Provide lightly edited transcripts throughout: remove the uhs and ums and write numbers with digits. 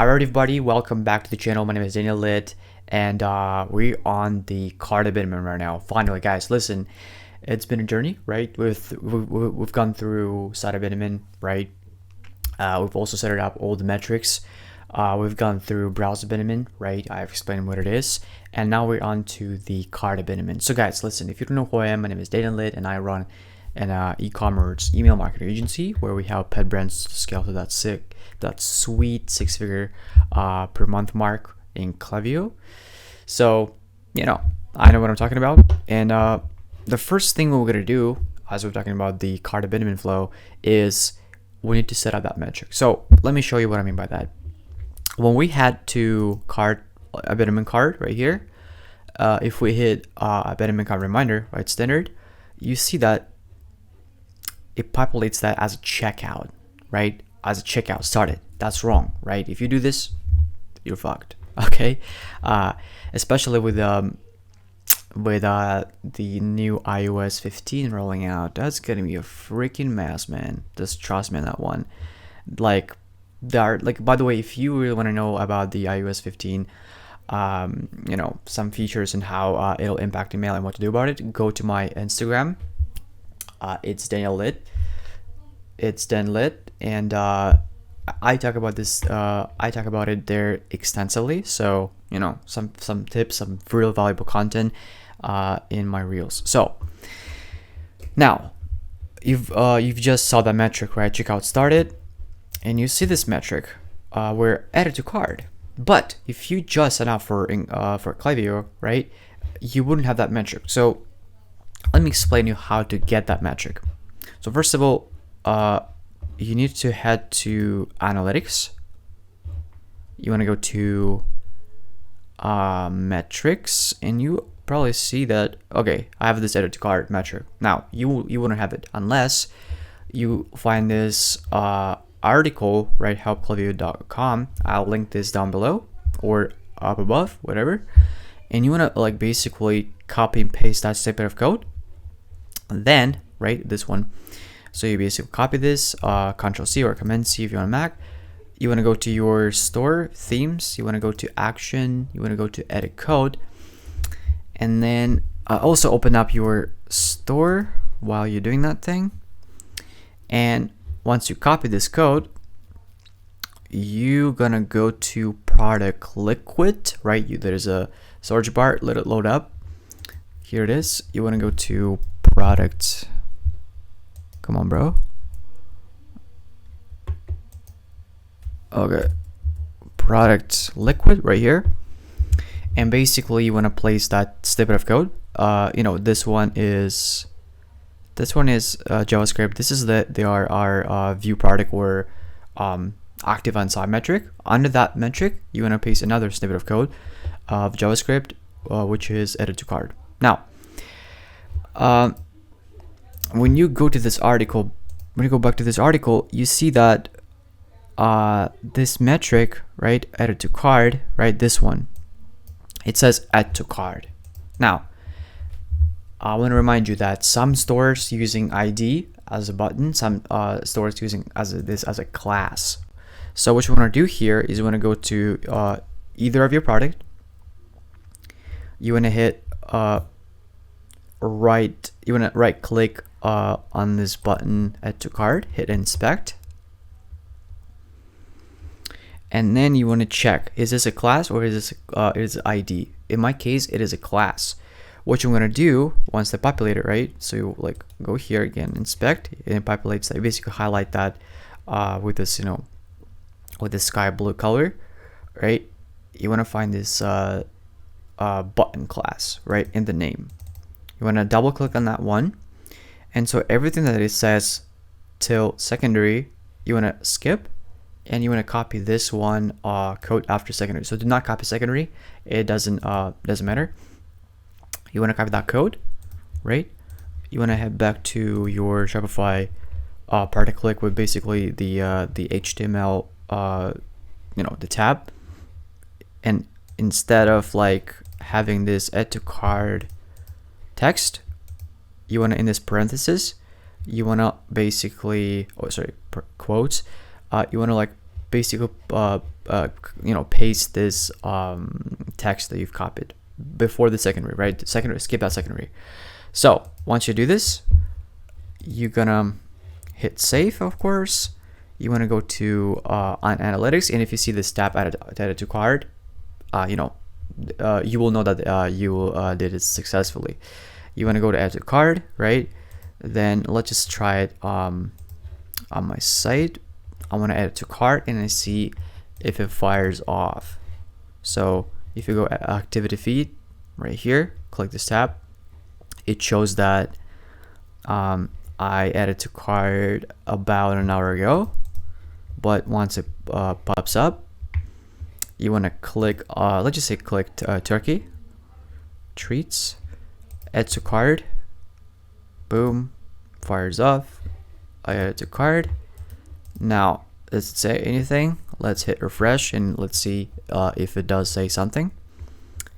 Alright everybody, welcome back to the channel. My name is Daniil, and we're on the card abandonment right now. Finally, guys, listen, it's been a journey, right? We've gone through site abandonment, right? We've also set it up all the metrics. We've gone through browser abandonment, right? I've explained what it is, and now we're on to the card abandonment. So guys, listen, if you don't know who I am, my name is Daniil, and I run an e-commerce email marketing agency where we help pet brands to scale to that sweet six-figure per month mark in Klaviyo. So, I know what I'm talking about. And the first thing we're gonna do, as we're talking about the cart abandonment flow, is we need to set up that metric. So let me show you what I mean by that. When we head to cart abandonment cart right here, if we hit abandonment cart reminder, right, standard, you see that it populates that as a checkout, right? As a checkout started. That's wrong, right? If you do this, you're fucked. Okay, especially with the new iOS 15 rolling out. That's gonna be a freaking mess, man. Just trust me on that one. Like, by the way, if you really want to know about the iOS 15, some features and how it'll impact email and what to do about it, go to my Instagram. It's Daniil Lit. It's Dan Lit, and I talk about this. I talk about it there extensively. So some tips, some real valuable content in my reels. So now you've just saw that metric, right? Checkout started, and you see this metric where added to cart. But if you just sign up for Klaviyo, right, you wouldn't have that metric. So let me explain you how to get that metric. So first of all, you need to head to analytics. You want to go to metrics, and you probably see that, okay, I have this added to cart metric. Now you wouldn't have it unless you find this article, right? helpklaviyo.com. I'll link this down below or up above, whatever. And you want to basically copy and paste that snippet of code. And then, right, this one. So you basically copy this, Control C or Command C if you're on Mac. You want to go to your store, themes. You want to go to action. You want to go to edit code. And then also open up your store while you're doing that thing. And once you copy this code, you're going to go to product liquid, right? There's a search bar, let it load up. Here it is. You want to go to product. Come on, bro. Okay. Product liquid right here. And basically you want to place that snippet of code. This one is JavaScript. This is our view product or active on site metric. Under that metric, you want to paste another snippet of code of JavaScript, which is added to cart. Now, when you go to this article, when you go back to this article, you see that this metric, right, added to cart, right, this one, it says add to cart. Now, I want to remind you that some stores using ID as a button, some stores using this as a class. So what you want to do here is you want to go to either of your product. You want to hit right click on this button, add to cart, hit inspect, and then you want to check, is this a class or is this ID? In my case, it is a class. What you're going to do once they populate it, right? So you go here again, inspect, and it populates that. You basically highlight that with this, with this sky blue color, right? You want to find this button class, right, in the name. You want to double click on that one. And so everything that it says till secondary, you want to skip, and you want to copy this one code after secondary. So do not copy secondary. It doesn't matter. You want to copy that code, right? You want to head back to your Shopify product click with basically the HTML, the tab. And instead of having this add to cart text, you want to, in this parenthesis, you want to basically, quotes, you want to basically paste this text that you've copied before the secondary, right? The secondary, skip that secondary. So once you do this, you're gonna hit save, of course. You want to go to on analytics, and if you see this tab added to cart, you will know that you did it successfully. You want to go to add to cart, right? Then let's just try it on my site. I want to add it to cart, and I see if it fires off. So if you go activity feed right here, click this tab, it shows that I added to cart about an hour ago. But once it pops up, you want to click, let's just say click turkey, treats, add to cart, boom, fires off. I added to cart. Now, does it say anything? Let's hit refresh and let's see if it does say something.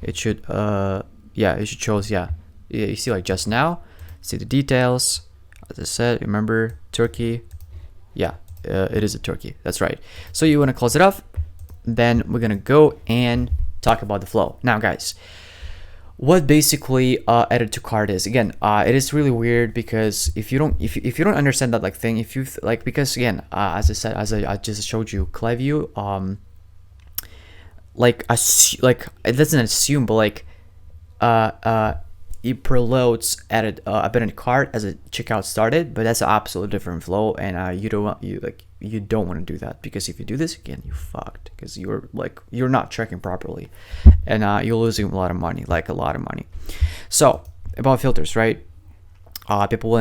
It should, yeah, it should show us, yeah. You see like just now, see the details. As I said, remember turkey, yeah. It is a turkey, that's right. So you want to close it off. Then we're gonna go and talk about the flow. Now guys, what basically added to cart is, again, it is really weird because if you don't understand that like thing, if you because again, as I said, as I just showed you, Cleview like it doesn't assume, but like it preloads added abandoned cart as a checkout started, but that's an absolutely different flow, and you don't want to do that, because if you do this again, you fucked, because you're not checking properly, and you're losing a lot of money, So about filters, right? People will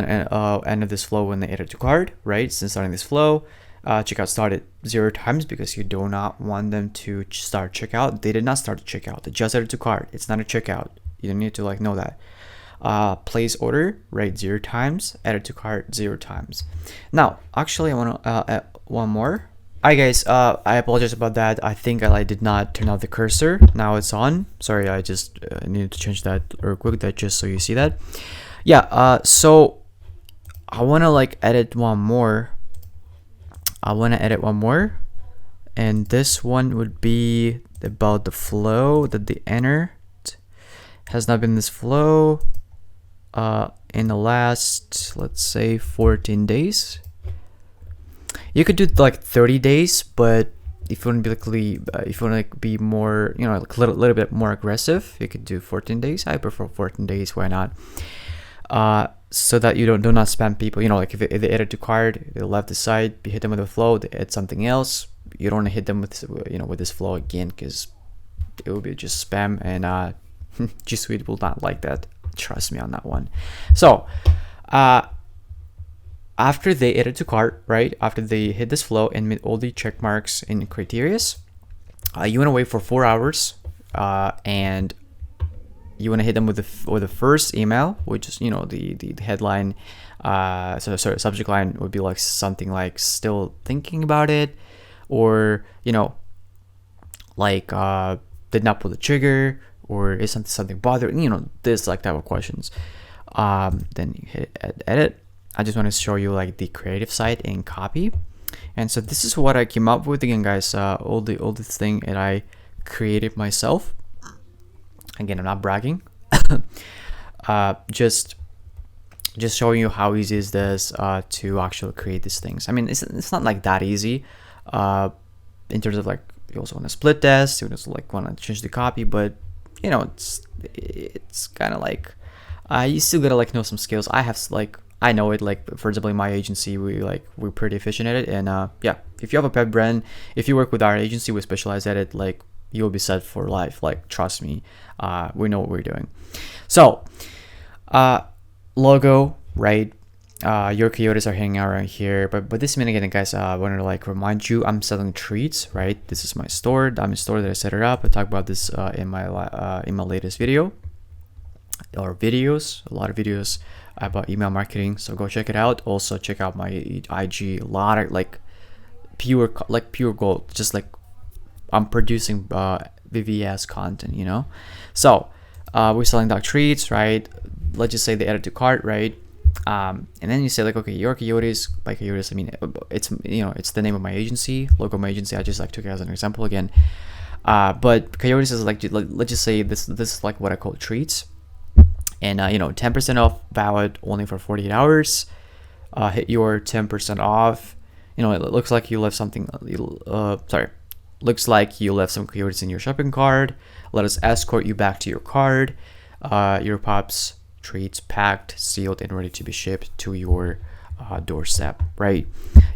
enter this flow when they enter to cart, right? Since starting this flow, checkout started 0 times because you do not want them to start checkout. They did not start the checkout. They just added to cart. It's not a checkout. You don't need to know that. Place order, right? 0 times. Added to cart 0 times. Now, actually, I want to add one more. Hi guys, I apologize about that. I think I did not turn off the cursor. Now it's on. Sorry, I just needed to change that real quick. That just so you see that. Yeah. So I want to edit one more. And this one would be about the flow that they entered. Has not been this flow in the last, let's say, 14 days. You could do 30 days, but if you want to be more, a little bit more aggressive, you could do 14 days. I prefer 14 days. Why not? So that you do not spam people. If they added to cart, they left the site, you hit them with a flow, they add something else. You don't want to hit them with with this flow again, because it will be just spam, and G Suite will not like that. Trust me on that one. So after they added to cart, right? After they hit this flow and meet all the check marks and criterias, you want to wait for 4 hours, and you want to hit them with the first email, which is the headline. Subject line would be something like "still thinking about it," or did not pull the trigger, or is something bothering, this type of questions. Then you hit edit. I just want to show you the creative side and copy. And so this is what I came up with. Again, guys, all this thing that I created myself. Again, I'm not bragging. Just showing you how easy is this to actually create these things. I mean, it's not that easy. In terms of you also want to split test, you also want to change the copy, but it's kind of you still gotta know some skills. I know it. For example, in my agency, we're pretty efficient at it, and yeah, if you have a pet brand, if you work with our agency, we specialize at it. You'll be set for life. Trust me, we know what we're doing. So, logo, right? Your coyotes are hanging out right here, but this minute again, guys, I wanted to remind you, I'm selling treats, right? This is my store. I'm a store that I set it up. I talked about this in my latest video or videos, a lot of videos about email marketing. So go check it out. Also check out my IG. A lot of pure gold. Just I'm producing VVS content, So we're selling dog treats, right? Let's just say they added to cart, right? And then you say like, okay, your Coyotes. By Coyotes, I mean it's it's the name of my agency, logo of my agency. I just like took it as an example again. But Coyotes is like, let's just say this is like what I call treats, and 10% off valid only for 48 hours. Hit your 10% off. It looks like you left something. Sorry, looks like you left some Coyotes in your shopping cart. Let us escort you back to your cart. Your Pops treats packed, sealed, and ready to be shipped to your doorstep. Right?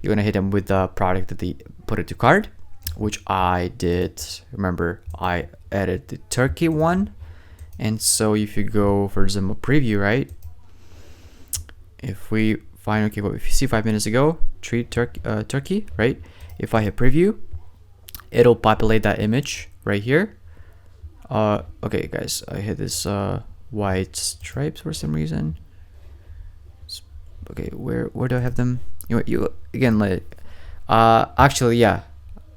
You're gonna hit them with the product that they put it to cart, which I did. Remember, I added the turkey one, and so if you go for example preview, right? If we find, okay, what if you see 5 minutes ago, treat turkey, right? If I hit preview, it'll populate that image right here. Okay, guys, I hit this white stripes for some reason. Okay, where do I have them? You again, like, actually, yeah,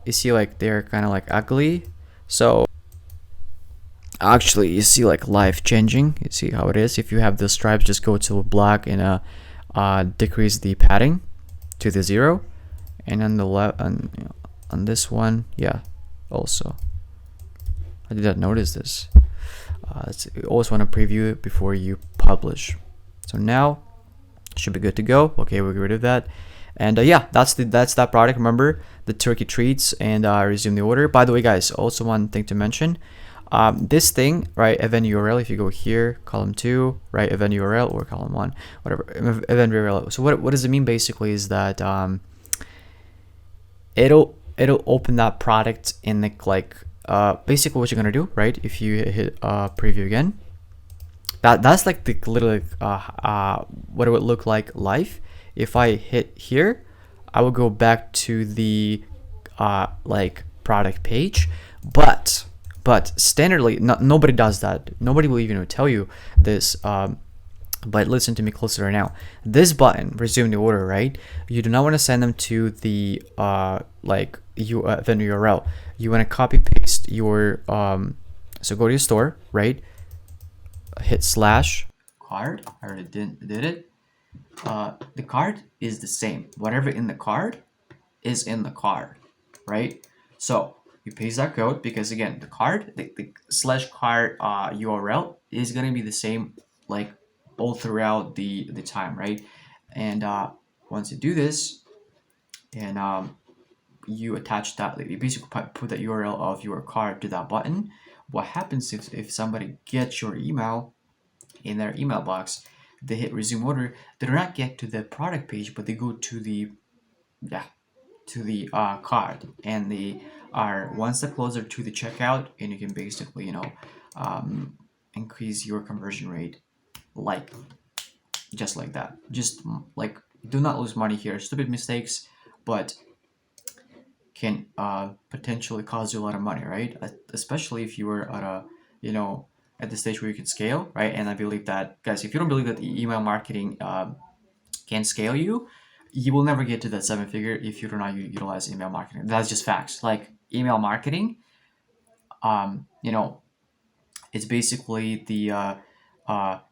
you see like they're kind of like ugly. So actually, you see like life changing. You see how it is. If you have the stripes, just go to black and decrease the padding to the 0, and on the left, on this one, yeah, also I did not notice this. You always want to preview it before you publish. So now should be good to go. Okay, we'll get rid of that. And yeah, that's that product. Remember the turkey treats, and resume the order. By the way, guys, also one thing to mention. This thing, right, event URL, if you go here, column 2, right, event URL, or column 1, whatever, event URL. So what does it mean basically is that it'll open that product in the, like, basically what you're gonna do, right, if you hit preview again, that's like the literally what it would look like live. If I hit here, I will go back to the like product page, but standardly, nobody does that. Nobody will even tell you this. But listen to me closer right now. This button, resume the order, right? You do not want to send them to the like event URL. You want to copy paste your so go to your store, right? Hit slash card. I already did it. The card is the same. Whatever in the card is in the card, right? So you paste that code, because again, the card, the slash card URL is gonna be the same like all throughout the time, right? And once you do this, and you attach that, like, you basically put the URL of your card to that button. What happens if somebody gets your email in their email box, they hit resume order, they do not get to the product page, but they go to the card, and they are one step closer to the checkout, and you can basically increase your conversion rate, like just like that. Just like, do not lose money here. Stupid mistakes, but can potentially cause you a lot of money, right? Especially if you are at a at the stage where you can scale, right? And I believe that, guys, if you don't believe that email marketing can scale you, you will never get to that 7-figure if you do not utilize email marketing. That's just facts. Like, email marketing, it's basically the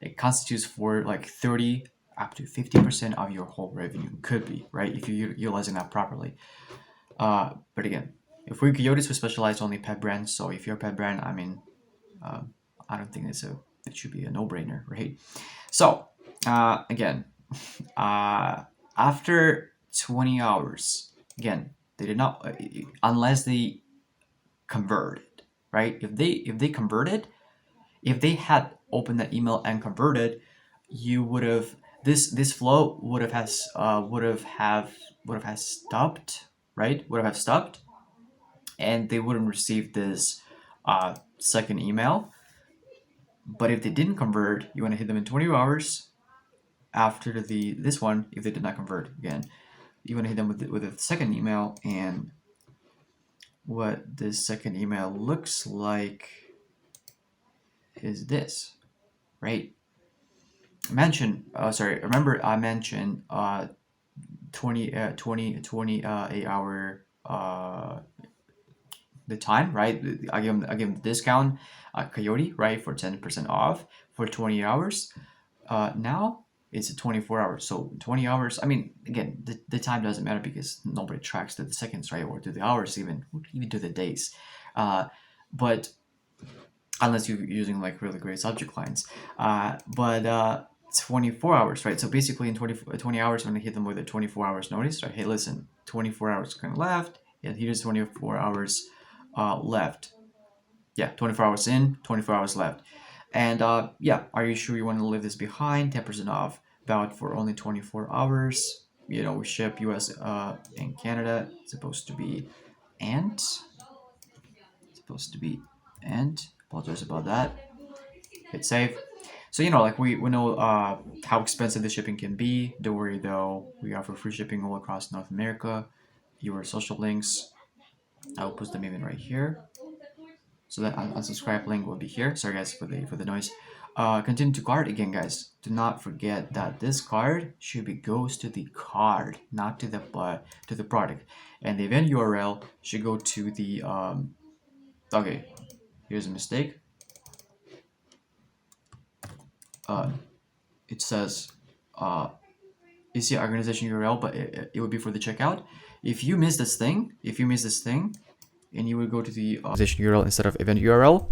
it constitutes for like 30 up to 50% of your whole revenue, could be, right, if you're utilizing that properly. But again, if we're Coyotes, we specialize only pet brands. So if you're a pet brand, I mean, I don't think it should be a no-brainer, right? So again, after 20 hours, again, they did not, unless they converted, right? If they converted, if they had opened that email and converted, you would have, this flow would have stopped, right? Would have stopped, and they wouldn't receive this second email. But if they didn't convert, you want to hit them in 20 hours after this one. If they did not convert, again, you want to hit them with a second email, and what this second email looks like is this, right? Remember I mentioned 28 hour the time, right? I give them the discount, Coyote, right, for 10% off for 20 hours. Now it's 24 hours. So 20 hours, I mean, again, the time doesn't matter because nobody tracks to the seconds, right? Or to the hours, even to the days. But unless you're using like really great subject lines. But 24 hours, right? So basically in 20 hours, I'm going to hit them with a 24 hours notice, right? Hey, listen, 24 hours kind of left, and here's 24 hours left. Yeah, 24 hours in, 24 hours left. And yeah, are you sure you want to leave this behind? 10% off, valid for only 24 hours. You know, we ship US and Canada. It's supposed to be and supposed to be and apologize about that. Hit save. So you know, like we know how expensive the shipping can be. Don't worry though, we offer free shipping all across North America. Your social links, I'll put them even right here. So that unsubscribe link will be here. Sorry guys for the noise. Continue to cart again, guys. Do not forget that this card should be goes to the card, not to the product, and the event URL should go to the Okay, here's a mistake. It says EC organization URL, but it would be for the checkout. If you miss this thing, and you would go to the organization URL instead of event URL,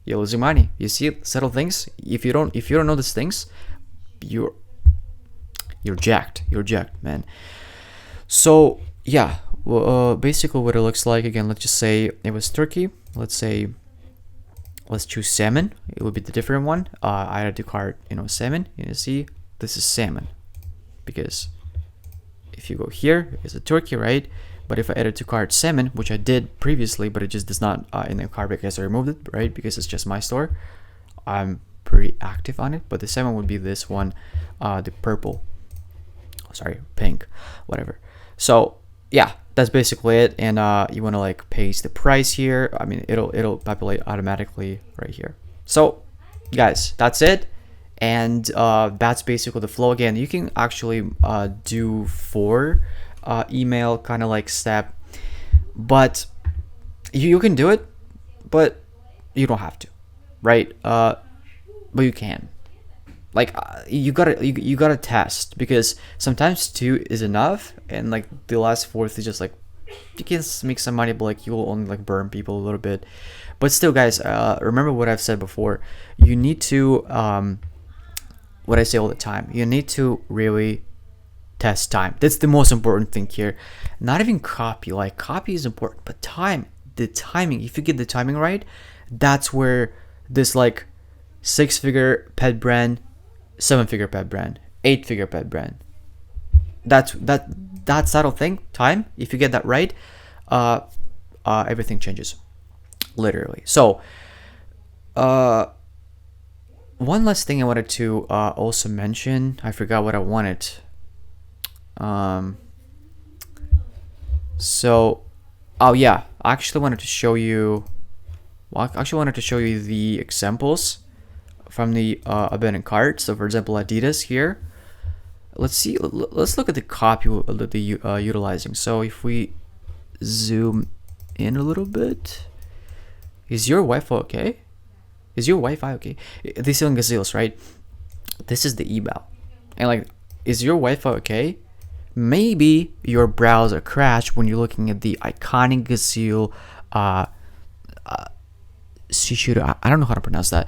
you're losing money. You see, subtle things. If you don't know these things, you're jacked. You're jacked, man. So yeah, well, basically what it looks like again. Let's just say it was turkey. Let's choose salmon. It would be the different one. I added to cart, salmon. You see, this is salmon, because if you go here, it's a turkey, right? But if I added to cart salmon, which I did previously, but it just does not in the cart because I removed it, right? Because it's just my store. I'm pretty active on it, but the salmon would be this one, the purple. Sorry, pink, whatever. So yeah, that's basically it. And you want to like paste the price here. I mean, it'll populate automatically right here. So guys, that's it. And that's basically the flow. Again, you can actually do 4 email kind of like step, but you can do it, but you don't have to, right? But you can. Like you gotta test, because sometimes 2 is enough, and like the last 4th is just like you can make some money, but like you will only like burn people a little bit. But still, guys, remember what I've said before. You need to what I say all the time. You need to really test time. That's the most important thing here. Not even copy. Like copy is important, but the timing. If you get the timing right, that's where this like 6-figure pet brand, 7-figure pet brand, 8-figure pet brand. That subtle thing, time. If you get that right, everything changes, literally. So, one last thing I wanted to also mention. I forgot what I wanted. Oh yeah, I actually wanted to show you. Well, I actually wanted to show you the examples from the abandoned cart. So for example, Adidas here. Let's look at the copy that they utilizing. So if we zoom in a little bit, is your Wi-Fi okay? Is your Wi-Fi okay? They're selling gazelles, right? This is the eval, and like, is your Wi-Fi okay? Maybe your browser crashed when you're looking at the iconic gazelle. I don't know how to pronounce that.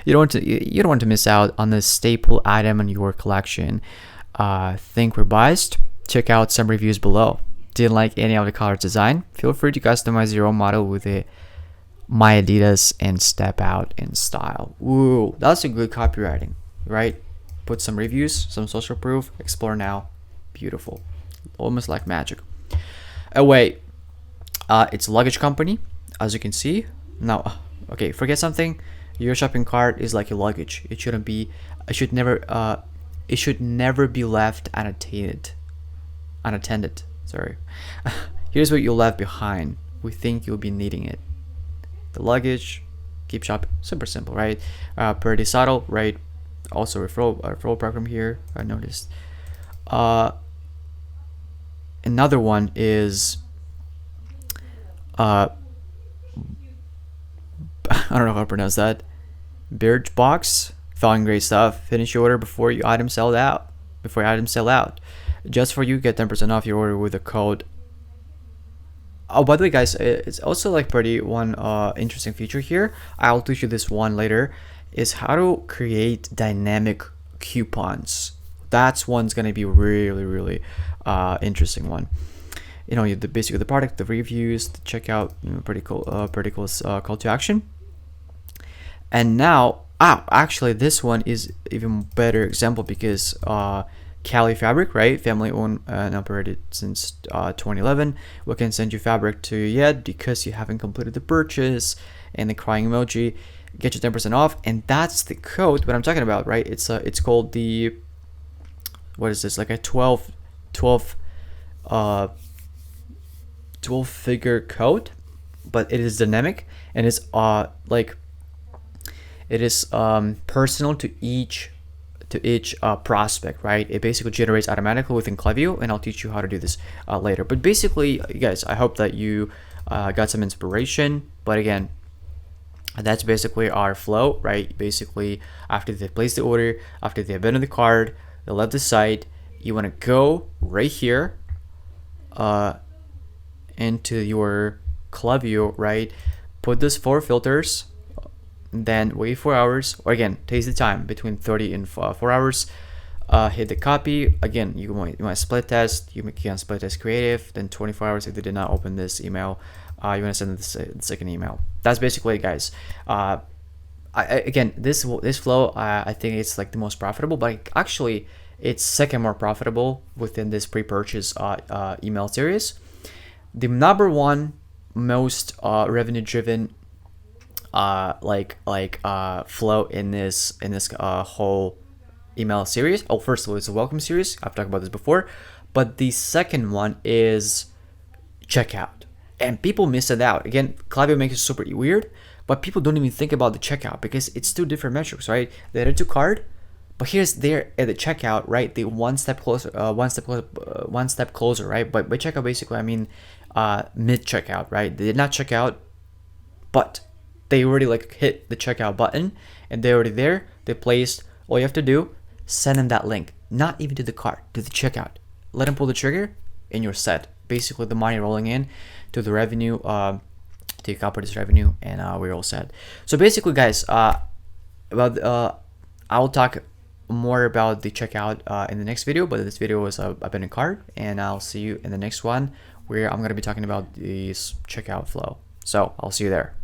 You don't want to miss out on this staple item in your collection. Think we're biased? Check out some reviews below. Didn't like any of the color design? Feel free to customize your own model with my Adidas and step out in style. Ooh, that's a good copywriting, right? Put some reviews, some social proof. Explore now. Beautiful, almost like magic. Oh wait, it's a luggage company, as you can see. Now, okay, forget something. Your shopping cart is like your luggage. It shouldn't be. It should never be left unattended. Sorry. Here's what you left behind. We think you'll be needing it. The luggage. Keep shopping. Super simple, right? Pretty subtle, right? Also referral program here. I noticed. Another one is. I don't know how to pronounce that. Birchbox fun, great stuff. Finish your order before your items sell out. Just for you, get 10% off your order with the code. Oh, by the way, guys, it's also like pretty one interesting feature here. I'll teach you this one later. Is how to create dynamic coupons. That's one's gonna be really interesting one. You know, basically the product, the reviews, the checkout, pretty cool call to action. And now, actually, this one is even better example because Cali Fabric, right? Family owned and operated since 2011. We can send you fabric to you yet because you haven't completed the purchase, and the crying emoji. Get you 10% off, and that's the code. What I'm talking about, right? It's called the, what is this? Like a 12 figure code, but it is dynamic, and it's like it is personal to each prospect, right? It basically generates automatically within Klaviyo, and I'll teach you how to do this later. But basically, guys, I hope that you got some inspiration. But again, that's basically our flow, right? Basically, after they place the order, after they abandon the cart, they left the site, you want to go right here into your Klaviyo, right? Put those 4 filters, then wait 4 hours, or again, takes the time between 30 and 4 hours. Hit the copy. Again, you want split test. You can split test creative. Then 24 hours if they did not open this email, you want to send the second email. That's basically it, guys. Again, this flow, I think it's like the most profitable, but actually it's second more profitable within this pre-purchase email series. The number one most revenue driven flow in this whole email series. Oh, first of all, it's a welcome series. I've talked about this before, but the second one is checkout, and people miss it out. Again, Klaviyo makes it super weird, but people don't even think about the checkout because it's 2 different metrics, right? The added to cart, but here's there at the checkout, right? The one step closer, right? But by checkout, basically, I mean mid checkout, right? They did not check out, but they already like hit the checkout button, and they're already there. They placed. All you have to do, send them that link, not even to the cart, to the checkout. Let them pull the trigger, and you're set. Basically, the money rolling in to the revenue, to your company's revenue, and we're all set. So basically, guys, I'll talk more about the checkout in the next video, but this video was abandoned cart, and I'll see you in the next one where I'm going to be talking about this checkout flow. So I'll see you there.